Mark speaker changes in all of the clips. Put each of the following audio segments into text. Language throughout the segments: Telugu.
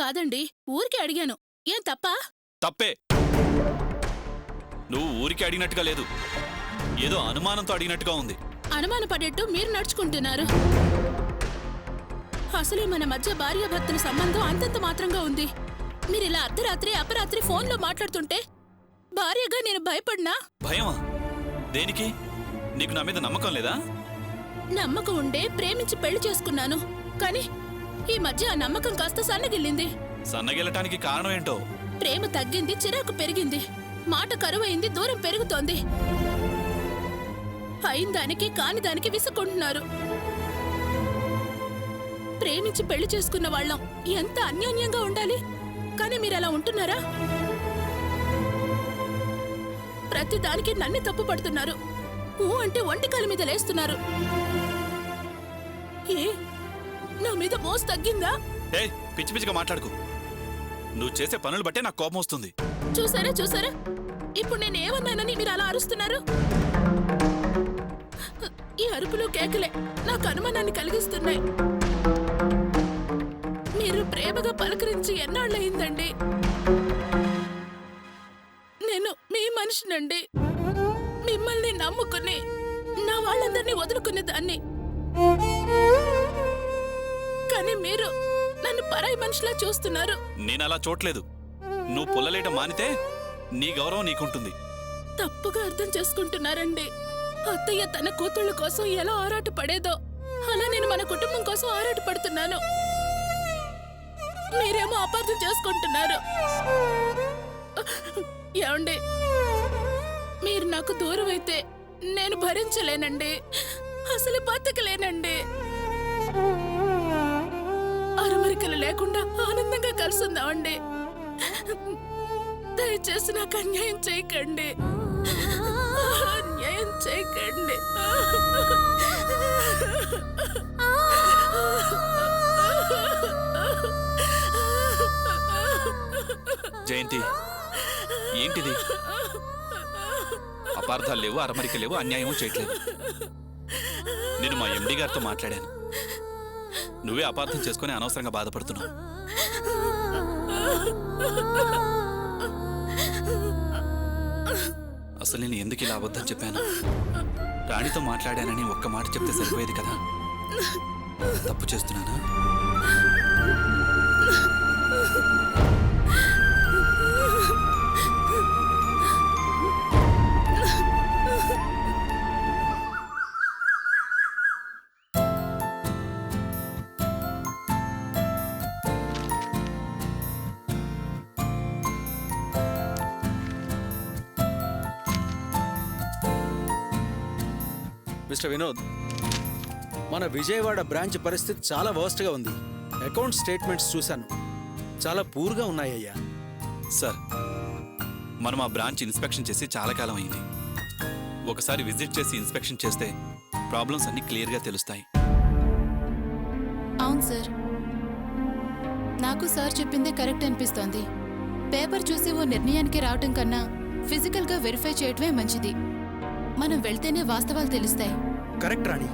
Speaker 1: కాదండి, ఊరికే అడిగాను. ఏం తప్పా?
Speaker 2: తప్పే. నువ్వు ఊరికి అడిగినట్టుగా లేదు, ఏదో అనుమానంతో అడిగినట్టుగా ఉంది.
Speaker 1: అనుమానపడేట్టు మీరు నడుచుకుంటున్నారు. అసలే మన మధ్య భార్యాభర్తల సంబంధం అంతంత మాత్రంగా ఉంది. మీరిలా అర్ధరాత్రి అపరాత్రి ఫోన్లో మాట్లాడుతుంటే భార్యగా నేను భయపడినా?
Speaker 2: భయమా? దేనికి? నీకు నా మీద నమ్మకం లేదా?
Speaker 1: నమ్మకం ఉండే ప్రేమించి పెళ్లి చేసుకున్నాను. కానీ ఈ మధ్య ఆ నమ్మకం కాస్త సన్నగిల్లింది.
Speaker 2: సన్నగిల్లటానికి కారణం ఏంటో?
Speaker 1: ప్రేమ తగ్గింది, చిరాకు పెరిగింది, మాట కరువైంది, దూరం పెరుగుతోంది. అయిందానికి కానిదానికి విసుకుంటున్నారు. ప్రేమించి పెళ్లి చేసుకున్న వాళ్ళం ఎంత అన్యోన్యంగా ఉండాలి, కానీ మీరలా ఉంటున్నారా? ప్రతి దానికి నన్ను తప్పు పడుతున్నారు. ఊ అంటే ఒంటికాల మీద లేస్తున్నారు. ఏ నా మీద మోసు తగ్గిందా?
Speaker 2: పిచ్చి పిచ్చిగా మాట్లాడుకు. నువ్వు చేసే పనులు బట్టే నాకు కోపం వస్తుంది.
Speaker 1: చూసారా చూసారా, ఇప్పుడు నేను ఏమన్నానని మీరు అలా అరుస్తున్నారు? ఈ అరుపులు కేకలే నాకు అనుమానాన్ని కలిగిస్తున్నాయి. మీరు ప్రేమగా పలకరించి ఎన్నాళ్ళయిందండి? నేను మీ మనిషినండి. మిమ్మల్ని నమ్ముకుని నా వాళ్ళందరినీ వదులుకునే దాన్ని. కానీ మీరు నన్ను పరాయి మనిషిలా చూస్తున్నారు.
Speaker 2: నేనలా చూడలేదు. నువ్వు పుల్లలేట మానితే నీ గౌరవం నీకుంటుంది.
Speaker 1: తప్పుగా అర్థం చేసుకుంటున్నారండి. అత్తయ్య తన కూతుళ్ళ కోసం ఎలా ఆరాట పడేదో అలా నేను మన కుటుంబం కోసం ఆరాట పడుతున్నాను. మీరేమో అపార్థం చేసుకుంటున్నారు. ఏమండి, మీరు నాకు దూరం అయితే నేను భరించలేనండి, అసలు బతకలేనండి. అరమరికలు లేకుండా ఆనందంగా కలుసుందామండి. దయచేసి నాకు అన్యాయం చేయకండి, అన్యాయం చేయకండి.
Speaker 2: జయంతి, ఏంటిది? అపార్థాలు లేవు, అరమరిక లేవు, అన్యాయమూ చేయట్లేదు. నేను మా ఎండి గారితో మాట్లాడాను. నువ్వే అపార్థం చేసుకుని అనవసరంగా బాధపడుతున్నావు. అసలు నేను ఎందుకు ఇలా అబద్ధం చెప్పాను? రాణితో మాట్లాడానని ఒక్క మాట చెప్తే సరిపోయేది కదా. తప్పు చేస్తున్నానా?
Speaker 3: మిస్టర్ వినోద్, మన విజయవాడ బ్రాంచ్ పరిస్థితి చాలా వర్స్ట్గా ఉంది. అకౌంట్ స్టేట్మెంట్స్ చూశాను, చాలా పూర్గా ఉన్నాయ్యా.
Speaker 2: సార్, మనం ఆ బ్రాంచ్ ఇన్స్పెక్షన్ చేసి చాలా కాలం అయింది. ఒకసారి విజిట్ చేసి ఇన్స్పెక్షన్ చేస్తే ప్రాబ్లమ్స్ అన్ని క్లియర్గా తెలుస్తాయి.
Speaker 4: అవును సార్, నాకు సార్ చెప్పిందే కరెక్ట్ అనిపిస్తోంది. పేపర్ చూసి ఓ నిర్ణయానికి రావటం కన్నా ఫిజికల్గా వెరిఫై చేయటమే మంచిది. మనం వెళ్తేనే వాస్తవాలు తెలుస్తాయి.
Speaker 3: కరెక్ట్ రాణి,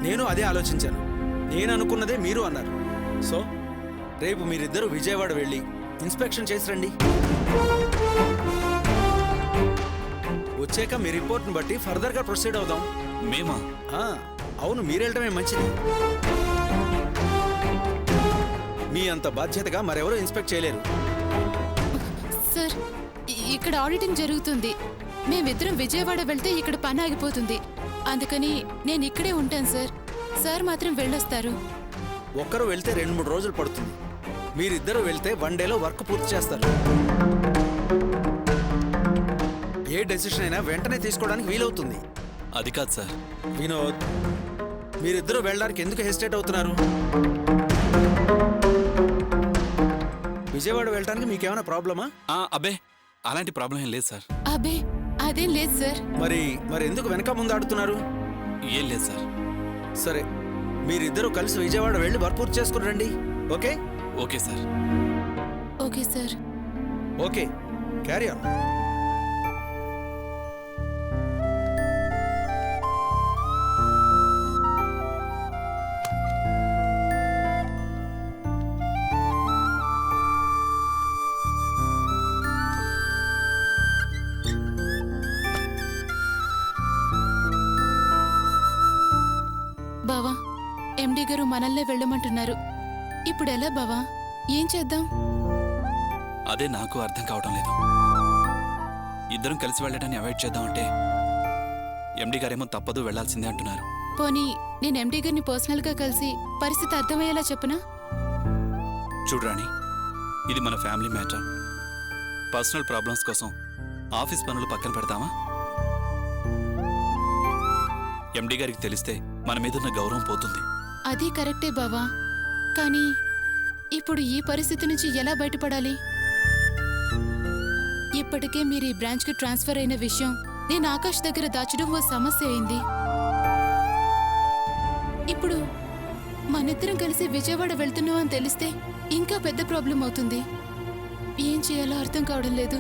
Speaker 3: నేను అదే ఆలోచించాను. నేను అనుకున్నదే మీరు అన్నారు. సో రేపు మీరిద్దరూ విజయవాడ వెళ్ళి ఇన్స్పెక్షన్ చేసి రండి. వచ్చాక మీ రిపోర్ట్ని బట్టి ఫర్దర్గా ప్రొసీడ్ అవుదాం.
Speaker 2: మేమా?
Speaker 3: అవును, మీరెళ్ళటమే మంచిది. మీ అంత బాధ్యతగా మరెవరూ ఇన్స్పెక్ట్ చేయలేరు.
Speaker 4: సార్, ఇక్కడ ఆడిటింగ్ జరుగుతుంది. మేమిద్దరం విజయవాడ వెళ్తే ఇక్కడ పని ఆగిపోతుంది. అందుకని నేను ఇక్కడే ఉంటాను సార్. సార్ మాత్రం వెళ్ళొస్తారు.
Speaker 3: ఒక్కరు వెళ్తే 2-3 రోజులు పడుతుంది. మీరిద్దరూ వెళ్తే 1 డేలో వర్క్ పూర్తి చేస్తారు. ఏ డెసిషన్ అయినా వెంటనే తీసుకోవడానికి వీలవుతుంది.
Speaker 2: అది కాదు సార్.
Speaker 3: వినోద్, మీరిద్దరూ వెళ్ళడానికి ఎందుకు హెసిటేట్ అవుతున్నారు? విజయవాడ వెళ్ళడానికి మీకేమైనా ప్రాబ్లమా?
Speaker 2: అబ్బే, అలాంటి ప్రాబ్లం ఏం లేదు సార్.
Speaker 4: అబ్బే, అదేం లేదు సార్.
Speaker 3: మరి ఎందుకు వెనక ముందు ఆడుతున్నారు?
Speaker 2: ఏం లేదు సార్.
Speaker 3: సరే, మీరిద్దరూ కలిసి విజయవాడ వెళ్ళి వర్క్ పూర్తి చేసుకుని రండి. Okay?
Speaker 2: Okay sir.
Speaker 4: Okay sir.
Speaker 3: Okay, carry on.
Speaker 4: బావా ఎండి గారు మనల్నే వెళ్ళమంటున్నారు. ఇప్పుడు ఎలా బావా? ఏం చేద్దాం?
Speaker 2: అదే నాకు అర్థం కావడం లేదు. ఇద్దరం కలిసి వెళ్ళడాన్ని అవాయిడ్ చేద్దామంటే ఎండి గారేమో తప్పదు వెళ్లాల్సిందే అంటున్నారు.
Speaker 4: పోనీ నేను ఎండి గారిని పర్సనల్గా కలిసి పరిస్థితి అర్థమయ్యేలా చెప్పనా?
Speaker 2: చూడరాణి, ఇది మన ఫ్యామిలీ మ్యాటర్. పర్సనల్ ప్రాబ్లమ్స్ కోసం ఆఫీస్ పనులు పక్కన పెడతామా? ఎండి గారికి తెలిస్తే మన మీదున్న గౌరవం పోతుంది.
Speaker 4: అది కరెక్టే బావా, కానీ ఇప్పుడు ఈ పరిస్థితి నుంచి ఎలా బయటపడాలి? ఇప్పటికే మీరు ఈ బ్రాంచ్కి ట్రాన్స్ఫర్ అయిన విషయం నేను ఆకాష్ దగ్గర దాచడం ఓ సమస్య అయింది. ఇప్పుడు మనిద్దరం కలిసి విజయవాడ వెళ్తున్నాం అని తెలిస్తే ఇంకా పెద్ద ప్రాబ్లం అవుతుంది. ఏం చేయాలో అర్థం కావడం లేదు.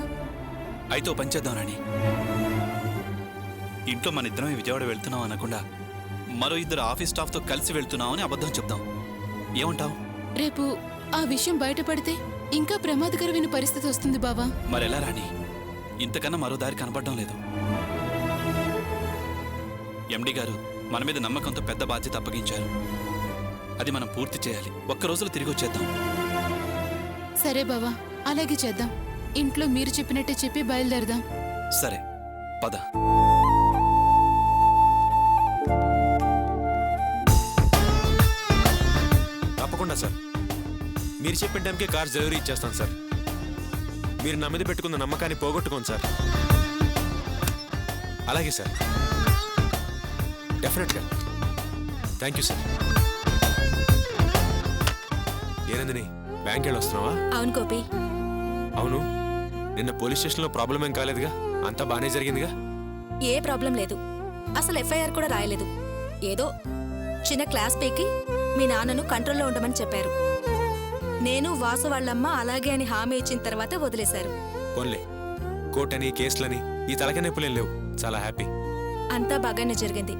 Speaker 2: అయితే ఓ పని చేద్దాం రాణి. ఇంట్లో మన ఇద్దరమే విజయవాడ వెళ్తున్నాం అనకుండా మరో ఇద్దరు ఆఫీస్ స్టాఫ్తో కలిసి వెళ్తున్నాం అని అబద్ధం చెప్దాం. ఏమంటావు?
Speaker 4: రేపు ఆ విషయం బయటపడితే ఇంకా ప్రమాదకరమైన పరిస్థితి వస్తుంది బావా.
Speaker 2: మరెలా రాణి? ఇంతకన్నా మరో దారి కనపడడం లేదు. ఎండి గారు మన మీద నమ్మకంతో పెద్ద బాధ్యత అప్పగించారు. అది మనం పూర్తి చేయాలి. ఒక్క రోజులో తిరిగి వచ్చేద్దాం.
Speaker 4: సరే బావా, అలాగే చేద్దాం. ఇంట్లో మీరు చెప్పినట్టే చెప్పి బయలుదేరదాం.
Speaker 2: సరే పద.
Speaker 5: తప్పకుండా సార్. మీరు చెప్పిన టైంకే కార్ డెలివరీ ఇచ్చేస్తాను సార్. మీరు నా మీద పెట్టుకున్న నమ్మకాన్ని పోగొట్టుకోండి సార్. అలాగే సార్, డెఫినెట్గా. Thank you sir. ఏనందిని, బ్యాంక్ వెళ్ళి వస్తున్నావా?
Speaker 6: అవును గోపి.
Speaker 5: అవును, నిన్న పోలీస్ స్టేషన్లో ప్రాబ్లం ఏం కాలేదుగా? అంతా బాగానే జరిగిందిగా?
Speaker 6: ఏ ప్రాబ్లం లేదు. అసలు ఎఫ్ఐఆర్ కూడా రాయలేదు. ఏదో చిన్న క్లాస్ పీకి మీ నాన్నను కంట్రోల్లో ఉండమని చెప్పారు. నేను వాసు వాళ్ళమ్మ అలాగే అని హామీ ఇచ్చిన తర్వాత వదిలేశారు.
Speaker 5: పోన్లే, కోర్టని కేసులని ఈ తలక నొప్పులేం లేవు. చాలా హ్యాపీ.
Speaker 6: అంతా బాగానే జరిగింది.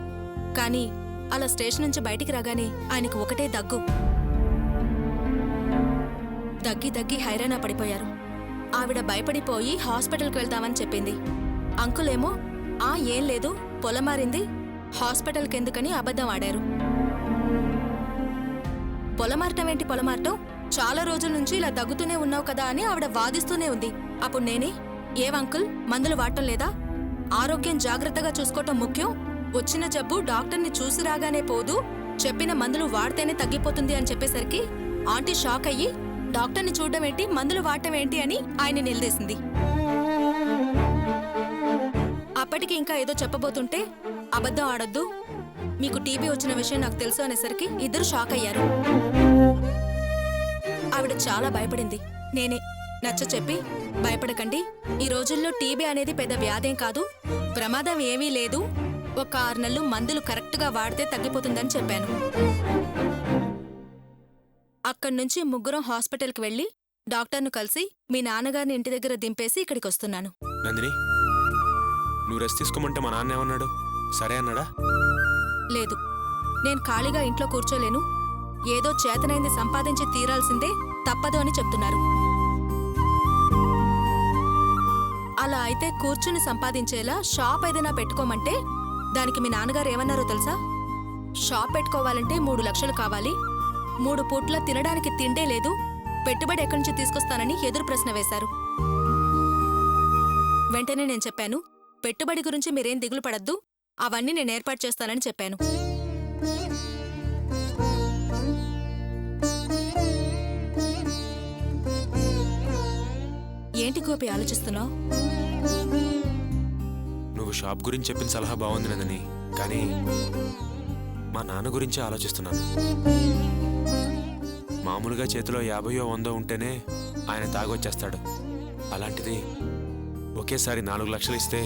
Speaker 6: కానీ అలా స్టేషన్ నుంచి బయటికి రాగానే ఆయనకు ఒకటే దగ్గు. దగ్గి హైరాణ పడిపోయారు. ఆవిడ భయపడిపోయి హాస్పిటల్కి వెళ్తామని చెప్పింది. అంకులేమో ఏం లేదు, పొలమారింది, హాస్పిటల్కి ఎందుకని అబద్ధం ఆడారు. పొలమారటం ఏంటి పొలమారటం? చాలా రోజుల నుంచి ఇలా దగ్గుతూనే ఉన్నావు కదా అని ఆవిడ వాదిస్తూనే ఉంది. అప్పుడు నేనే, ఏవంకుల్ మందులు వాడటం లేదా? ఆరోగ్యం జాగ్రత్తగా చూసుకోవటం ముఖ్యం. వచ్చిన జబ్బు డాక్టర్ని చూసి రాగానే పోదు, చెప్పిన మందులు వాడితేనే తగ్గిపోతుంది అని చెప్పేసరికి ఆంటీ షాక్ అయ్యి డాక్టర్ని చూడడం ఏంటి, మందులు వాడటం ఏంటి అని ఆయన నిలదీసింది. అప్పటికి ఇంకా ఏదో చెప్పబోతుంటే అబద్ధం ఆడొద్దు, మీకు టీబీ వచ్చిన విషయం నాకు తెలుసు అనేసరికి ఇద్దరు షాక్ అయ్యారు. ఆవిడ చాలా భయపడింది. నేనే నచ్చ చెప్పి, భయపడకండి, ఈ రోజుల్లో టీబీ అనేది పెద్ద వ్యాధేం కాదు, ప్రమాదం ఏమీ లేదు, ఒక 6 నెలలు మందులు కరెక్ట్గా వాడితే తగ్గిపోతుందని చెప్పాను. అక్కడి నుంచి ముగ్గురం హాస్పిటల్కి వెళ్ళి డాక్టర్ను కలిసి మీ నాన్నగారిని ఇంటి దగ్గర దింపేసి ఇక్కడికి వస్తున్నాను.
Speaker 5: నందిని, నువ్వు రెస్ట్ తీసుకోమంటే మా నాన్న ఏమన్నాడు? సరే అన్నాడా?
Speaker 6: లేదు, నేను ఖాళీగా ఇంట్లో కూర్చోలేను, ఏదో చేతనైంది సంపాదించి తీరాల్సిందే, తప్పదు అని చెప్తున్నారు. అలా అయితే కూర్చుని సంపాదించేలా షాప్ ఏదైనా పెట్టుకోమంటే దానికి మీ నాన్నగారు ఏమన్నారో తెలుసా? షాప్ పెట్టుకోవాలంటే 3 లక్షలు కావాలి, 3 పూట్ల తినడానికి తిండే లేదు, పెట్టుబడి ఎక్కడి నుంచి తీసుకొస్తానని ఎదురు ప్రశ్న వేశారు. వెంటనే నేను చెప్పాను, పెట్టుబడి గురించి మీరేం దిగులు పడద్దు, అవన్నీ నేను ఏర్పాటు చేస్తానని చెప్పాను. ఏంటి గోపి ఆలోచిస్తున్నావు?
Speaker 5: నువ్వు షాప్ గురించి చెప్పిన సలహా బాగుంది నందిని, కానీ మా నాన్న గురించి ఆలోచిస్తున్నాను. మామూలుగా చేతిలో 50 100 ఉంటేనే ఆయన తాగొచ్చేస్తాడు. అలాంటిది ఒకేసారి 4 లక్షలు ఇస్తే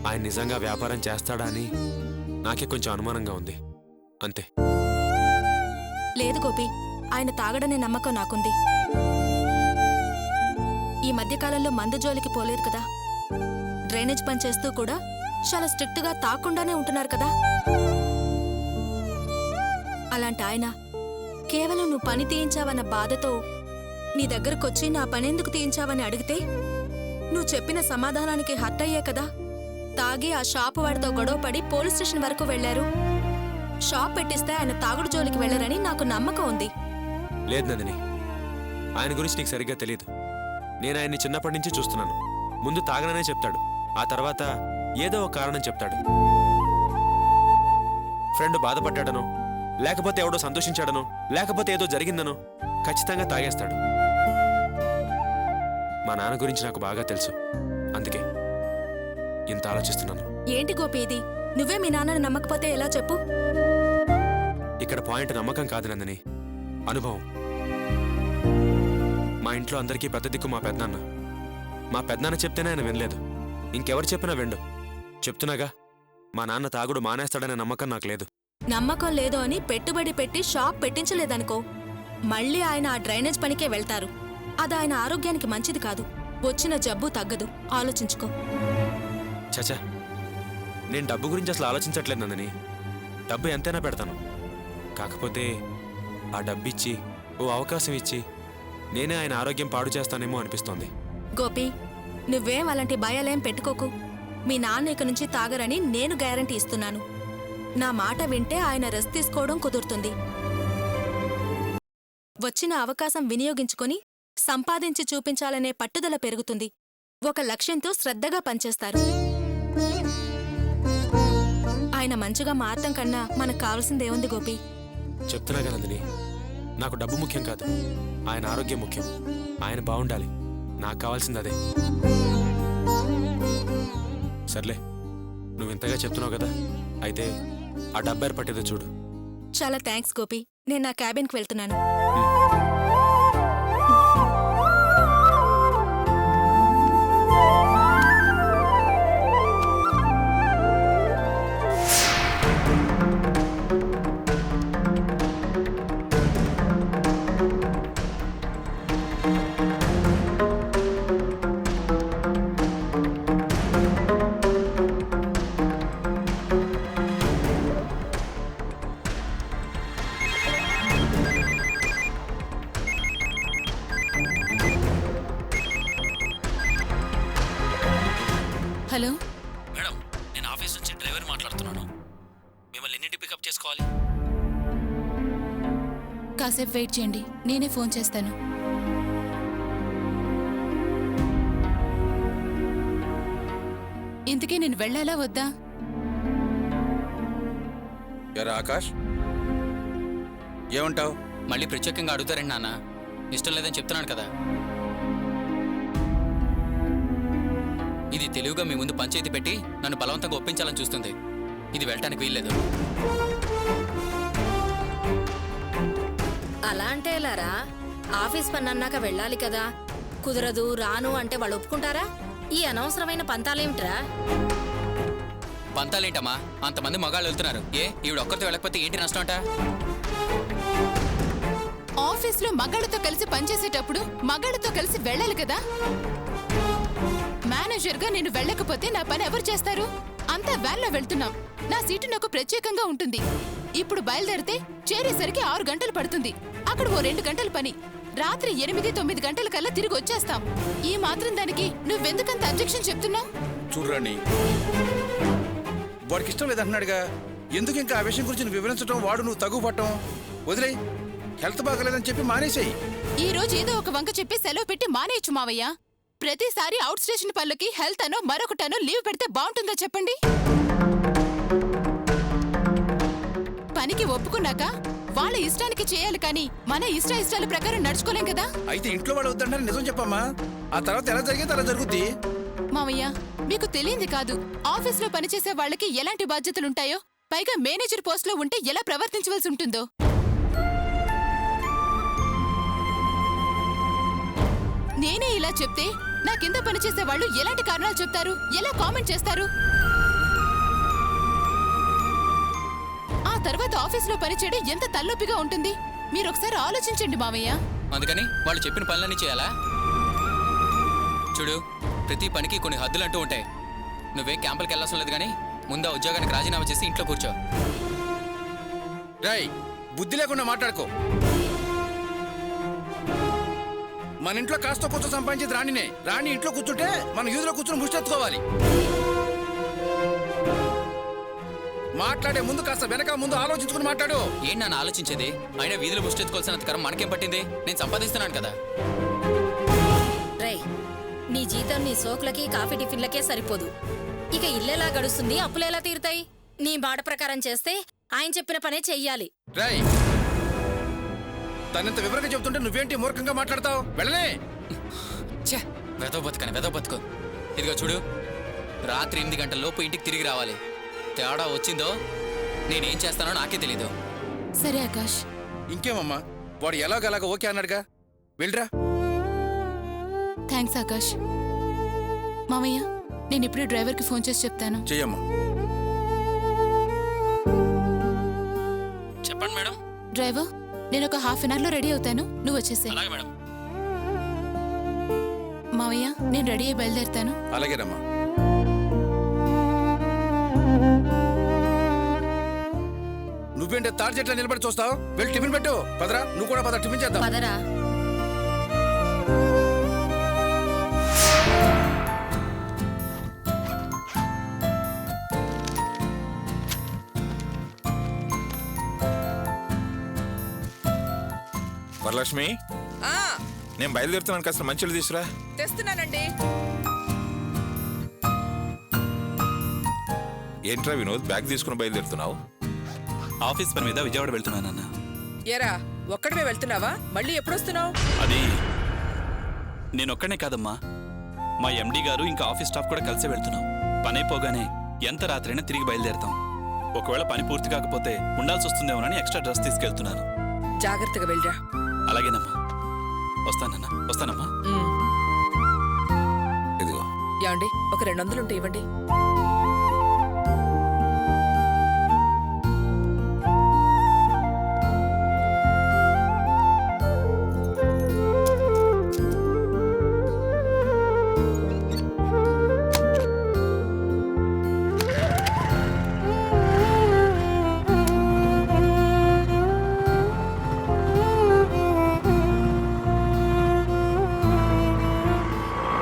Speaker 5: ఆయన నిజంగా వ్యాపారం చేస్తాడా అని నాకే కొంచెం అనుమానంగా ఉంది, అంతే.
Speaker 6: లేదు గోపి, ఆయన తాగడనే నమ్మకం నాకుంది. ఈ మధ్యకాలంలో మందు జోలికి పోలేదు కదా, డ్రైనేజ్ పని చేస్తూ కూడా చాలా స్ట్రిక్ట్గా తాకుండానే ఉంటున్నారు కదా. అలాంటి ఆయన కేవలం నువ్వు పని తీయించావన్న బాధతో నీ దగ్గరకొచ్చి నా పనెందుకు తీయించావని అడిగితే నువ్వు చెప్పిన సమాధానానికి హర్ట్ అయ్యే కదా తాగి ఆ షాపు వాడితో గొడవపడి పోలీస్ స్టేషన్ వరకు వెళ్లారు. షాప్ పెట్టిస్తే ఆయన తాగుడు జోలికి వెళ్లరని నాకు నమ్మకం ఉంది.
Speaker 5: లేదు నందిని, ఆయన గురించి నీకు సరిగ్గా తెలియదు. నేను ఆయన్ని చిన్నప్పటి నుంచి చూస్తున్నాను. ముందు తాగననే చెప్తాడు, ఆ తర్వాత ఏదో ఒక కారణం చెప్తాడు. ఫ్రెండ్ బాధపడ్డాడనో, లేకపోతే ఎవడో సంతోషించాడనో, లేకపోతే ఏదో జరిగిందనో ఖచ్చితంగా తాగేస్తాడు. మా నాన్న గురించి నాకు బాగా తెలుసు, అందుకే ఇంత ఆలోచిస్తున్నాను.
Speaker 6: ఏంటి గోపి ఇది? నువ్వే మీ నాన్నని నమ్మకపోతే ఎలా చెప్పు?
Speaker 5: ఇక్కడ పాయింట్ నమ్మకం కాదు నందిని, అనుభవం. మా ఇంట్లో అందరికీ పెద్ద దిక్కు మా పెద్దనాన్న. మా పెద్దనాన్న చెప్తేనే ఆయన వినలేదు, ఇంకెవరు చెప్పినా విండు. చెప్తున్నాగా, మా నాన్న తాగుడు మానేస్తాడనే నమ్మకం నాకు లేదు.
Speaker 6: నమ్మకం లేదు అని పెట్టుబడి పెట్టి షాప్ పెట్టించలేదనుకో, మళ్ళీ ఆయన ఆ డ్రైనేజ్ పనికే వెళ్తారు. అది ఆయన ఆరోగ్యానికి మంచిది కాదు. వచ్చిన జబ్బు తగ్గదు. ఆలోచించుకో.
Speaker 5: చచా, నేను డబ్బు గురించి అసలు ఆలోచించట్లేదు నందిని. డబ్బు ఎంతైనా పెడతాను. కాకపోతే ఆ డబ్బిచ్చి ఓ అవకాశం ఇచ్చి నేనే ఆయన ఆరోగ్యం పాడు చేస్తానేమో అనిపిస్తోంది.
Speaker 6: గోపి, నువ్వేం అలాంటి భయాలేం పెట్టుకోకు. మీ నాన్న ఇక నుంచి తాగరని నేను గ్యారంటీ ఇస్తున్నాను. నా మాట వింటే ఆయన రెస్ట్ తీసుకోవడం కుదురుతుంది. వచ్చిన అవకాశం వినియోగించుకొని సంపాదించి చూపించాలనే పట్టుదల పెరుగుతుంది. ఒక లక్ష్యంతో శ్రద్ధగా పనిచేస్తారు. ఆయన మంచిగా మారటం కన్నా మనకు కావాల్సిందేముంది గోపి?
Speaker 5: చెప్తున్నాగా నందిని, నాకు డబ్బు ముఖ్యం కాదు, ఆయన ఆరోగ్యం ముఖ్యం. ఆయన బాగుండాలి, నాకు కావాల్సింది అదే. సర్లే, నువ్వు ఇంతగా చెప్తున్నావు కదా, అయితే ఆ డబ్బు ఏర్పట్టేదో చూడు.
Speaker 6: చాలా థ్యాంక్స్ గోపి. నేను నా క్యాబిన్కి వెళ్తున్నాను.
Speaker 4: హలో,
Speaker 7: మేడం, నేను ఆఫీస్ నుంచి డ్రైవర్ మాట్లాడుతున్నాను. మిమ్మల్ని ఎన్నింటి పికప్ చేసుకోవాలి?
Speaker 4: కాసేపు వెయిట్ చేయండి, నేనే ఫోన్ చేస్తాను. ఇంతకీ నేను వెళ్ళాలా వద్దా?
Speaker 3: ఎరా ఆకాష్, ఏమంటావు?
Speaker 7: మళ్ళీ ప్రత్యేకంగా అడుగుతారండి నాన్న. ఇష్టం లేదని చెప్తున్నాను కదా. ఇది తెలివిగా మీ ముందు పంచాయతీ పెట్టి నన్ను బలవంతంగా ఒప్పించాలని చూస్తుంది. ఇది వెళ్ళటానికి వీల్లేదు.
Speaker 8: అలా అంటే ఎలారా? ఆఫీస్ పని అన్నాక వెళ్ళాలి కదా. కుదరదు, రాను అంటే వాళ్ళు ఒప్పుకుంటారా? ఈ అనవసరమైన పంతాలేమిట్రా?
Speaker 7: పంతాలేంటమ్మా? అంతమంది మగాళ్ళు వెళ్తున్నారు. ఈవిడ ఒక్కరితో వెళ్ళకపోతే ఏంటి నష్టం అంట?
Speaker 4: ఆఫీస్లో మగాళ్ళతో కలిసి పనిచేసేటప్పుడు మగాళ్ళతో కలిసి వెళ్ళాలి కదా. మేనేజర్గా నేను వెళ్ళకపోతే నా పని ఎవరు చేస్తారు? అంతా వ్యాన్లో వెళ్తున్నాం. నా సీటు నాకు ప్రత్యేకంగా ఉంటుంది. ఇప్పుడు బయలుదేరితే చేరేసరికి 6 గంటలు పడుతుంది. అక్కడ ఓ 2 గంటల పని. రాత్రి 8-9 గంటల కల్లా తిరిగి వచ్చేస్తాం. ఈ మాత్రం దానికి నువ్వెందుకంత అబ్జెక్షన్ చెప్తున్నావు?
Speaker 3: చూడరాణి, వాడికి ఇష్టం లేదంటున్నాడుగా, ఎందుకు ఇంకా ఆ విషయం గురించి నువ్వు వివరించడం, వాడు నువ్వు తగు పట్టడం? వదిలే, హెల్త్ బాగలేదని చెప్పి మానేసేయి.
Speaker 4: ఈ రోజు ఏదో ఒక వంక చెప్పి సెలవు పెట్టి మానేయచ్చు మావయ్య. ప్రతిసారి అవుట్ స్టేషన్ పనులకి హెల్త్ అనో మరొకటనో లీవ్ పెడితే బాగుంటుందా చెప్పండి? పనికి ఒప్పుకున్నాక వాళ్ళ ఇష్టానికి చేయాలి కానీ మన ఇష్టాల ప్రకారం నడుచుకోలేం కదా.
Speaker 3: అయితే ఇంట్లో వాడు వద్దంటే నిజం చెప్పమ్మా. ఆ తర్వాత ఎలా జరిగేది అలా జరుగుద్ది.
Speaker 4: మావయ్య, మీకు తెలియంది కాదు, ఆఫీస్లో పనిచేసే వాళ్ళకి ఎలాంటి బాధ్యతలుంటాయో, పైగా మేనేజర్ పోస్ట్లో ఉంటే ఎలా ప్రవర్తించవలసి ఉంటుందో. నేనే ఇలా చెప్తే నా కింద పనిచేసే వాళ్ళు ఎలాంటి కారణాలు చెప్తారు, ఎలా కామెంట్ చేస్తారు? ఆ తర్వాత ఆఫీస్లో పనిచేయడం ఎంత తలనొప్పిగా ఉంటుంది. మీరొకసారి ఆలోచించండి మావయ్య.
Speaker 7: అందుకని వాళ్ళు చెప్పిన పనులన్నీ చేయాలా? చూడు, ప్రతి పనికి కొన్ని హద్దులంటూ ఉంటాయి. నువ్వే క్యాంపులకు వెళ్ళాల్సిన లేదు కానీ ముందు ఆ ఉద్యోగానికి రాజీనామా చేసి ఇంట్లో కూర్చో.
Speaker 3: రాయ్, బుద్ధి లేకుండా మాట్లాడుకో. మన ఇంట్లో కాస్త కొంచెం సంపాదించేది రాణినే. రాణి ఇంట్లో కూర్చుంటే మన యూదులో కూర్చుని ముష్టెత్తుకోవాలి.
Speaker 9: మాట్లాడే ముందు కాస్త వెనక ముందు ఆలోచించుకుని మాట్లాడు.
Speaker 7: ఏం నన్ను ఆలోచించేది? అయినా వీధులు ముష్టెత్తుకోవాల్సినంత కరం మనకేం పట్టింది? నేను సంపాదిస్తున్నాను కదా.
Speaker 8: రేయ్, నీ జీతం నీ సోకులకి కాఫీ టిఫిన్లకే సరిపోదు. ఇక ఇల్లెలా గడుస్తుంది, అప్పులెలా తీరుతాయి? నీ మాట ప్రకారం చేస్తే ఆయన చెప్పిన పనే చెయ్యాలి.
Speaker 9: రేయ్, తనంత వివరంగా చెబుతుంటే నువ్వేంటి మూర్ఖంగా మాట్లాడతావు? వెళ్ళనే.
Speaker 7: ఛే, వెదవ బతుకు. ఇదిగో చూడు, రాత్రి 8 గంటల లోపు ఇంటికి తిరిగి రావాలి. తేడా వచ్చిందో నేనేం చేస్తానో నాకే తెలీదు.
Speaker 4: సరే ఆకాష్.
Speaker 9: ఇంకేమమ్మా, వాడు ఎలాగలాగా ఓకే అన్నాడుగా, వెళ్ళరా.
Speaker 4: థ్యాంక్స్ ఆకాష్. మామయ్య, నేను ఇప్పుడే డ్రైవర్కి ఫోన్ చేసి చెప్తాను.
Speaker 9: చెయ్యమ్మా.
Speaker 7: చెప్పండి మేడం.
Speaker 4: డ్రైవర్, నేను ఒక హాఫ్ అన్ అవర్లో రెడీ అవుతాను, నువ్వు వచ్చేసే.
Speaker 7: అలాగే మేడం.
Speaker 4: మామయ్య, నేను రెడీ అయి బయలుదేరుతాను.
Speaker 9: అలాగేనమ్మా. నువ్వేంటే తాడి చెట్ల నిలబడి చూస్తావు? వెళ్ళి టిఫిన్ పెట్టు. పదరా, నువ్వు కూడా పద, టిఫిన్ చేద్దాం.
Speaker 8: పదరా.
Speaker 10: వరలక్ష్మి, నేను బయలుదేరుతున్నాను, కాస్త మంచిలు తీసురా.
Speaker 11: తెస్తున్నానండి.
Speaker 10: ఏంట్రా వినోద్, బ్యాగ్ తీసుకుని బయలుదేరుతున్నావు?
Speaker 2: ఆఫీస్ పని మీద విజయవాడ వెళ్తున్నానన్న.
Speaker 11: ఏరా, ఒక్కడివే వెళ్తున్నావా? మళ్ళీ ఎప్పుడొస్తున్నావు?
Speaker 2: అది నేనొక్కడనే కాదమ్మా, మా ఎండి గారు ఇంకా ఆఫీస్ స్టాఫ్ కూడా కలిసి వెళ్తున్నాం. పని అయిపోగానే ఎంత రాత్రైనా తిరిగి బయలుదేరుతాం. ఒకవేళ పని పూర్తి కాకపోతే ఉండాల్సి వస్తుందేమోనని ఎక్స్ట్రా డ్రెస్ తీసుకెళ్తున్నాను.
Speaker 11: జాగ్రత్తగా వెళ్ళరా.
Speaker 2: అలాగేనమ్మా, వస్తానమ్మా.
Speaker 10: ఇదిగో.
Speaker 11: ఏమండి, ఒక 200 ఉంటే ఇవ్వండి.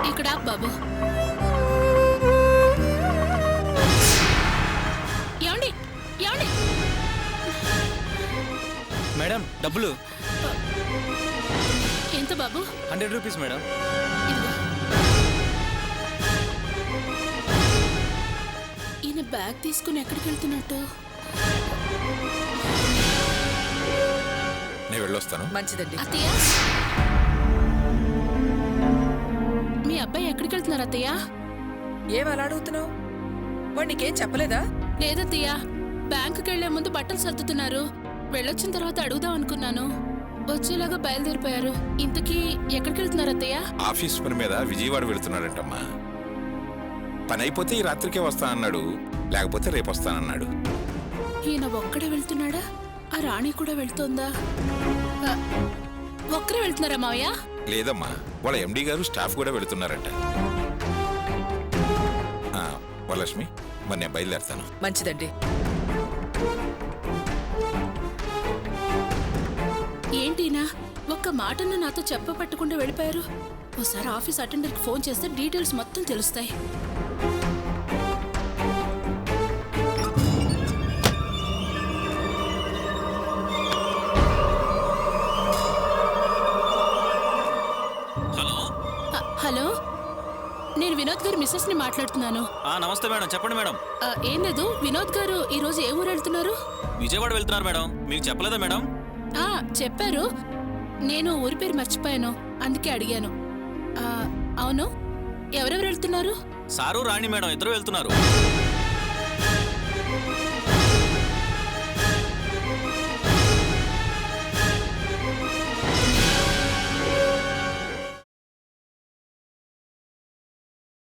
Speaker 1: ఇక్కడ బాబు. ఏమండి, ఏమండి?
Speaker 3: మేడం, డబ్బులు
Speaker 1: ఎంత బాబు?
Speaker 3: 100 రూపీస్ మేడం.
Speaker 1: ఇదిగో. ఈయన బ్యాగ్ తీసుకుని ఎక్కడికి వెళ్తున్నట్టు?
Speaker 10: నేను వెళ్ళొస్తాను.
Speaker 11: మంచిదండి.
Speaker 1: అత్తయ్య, మీ అబ్బాయి ఎక్కడికి వెళ్తున్నారు అత్తయ్య?
Speaker 11: ఏం అలా అడుగుతున్నావు? వాడు నీకేం చెప్పలేదా?
Speaker 1: లేదత్తయ్య, బ్యాంకుకి వెళ్లే ముందు బట్టలు సర్దుతున్నారు. వెళ్ళొచ్చిన తర్వాత అడుగుదాం అనుకున్నాను. వచ్చేలాగా బయలుదేరిపోయారు. ఇంతకీ ఎక్కడికి వెళ్తున్నారు అత్తయ్య?
Speaker 10: ఆఫీస్ పని మీద విజయవాడ వెళుతున్నాడంటమ్మా. పని అయిపోతే ఈ రాత్రికే వస్తానన్నాడు, లేకపోతే రేపు వస్తానన్నాడు.
Speaker 1: ఈయన ఒక్కడే వెళ్తున్నాడా? ఆ రాణి కూడా వెళ్తోందా? ఒక్కరే వెళ్తున్నారా మావయ్య?
Speaker 10: లేదమ్మా, వాళ్ళ ఎండి గారు స్టాఫ్ కూడా వెళుతున్నారంట. వరలక్ష్మి, మరి నేను బయలుదేరుతాను.
Speaker 11: మంచిదండి.
Speaker 1: ఏంటినా ఒక్క మాటను నాతో చెప్పపట్టకుండా వెళ్ళిపోయారు? ఓసారి ఆఫీస్ అటెండర్కి ఫోన్ చేస్తే డీటెయిల్స్ మొత్తం తెలుస్తాయి. హలో, నేను వినోద్ గారి మిస్సెస్ ని మాట్లాడుతున్నాను.
Speaker 3: నమస్తే మేడం, చెప్పండి మేడం.
Speaker 1: ఏం లేదు, వినోద్ గారు ఈ రోజు ఏ ఊరు వెళ్తున్నారు?
Speaker 3: విజయవాడ వెళ్తున్నారు మేడం. మీకు చెప్పలేదా మేడం?
Speaker 1: చెప్పారు, నేను ఊరి పేరు మర్చిపోయాను, అందుకే అడిగాను. అవును, ఎవరెవరు వెళ్తున్నారు?
Speaker 3: సారు రాణి మేడం ఇద్దరు వెళ్తున్నారు.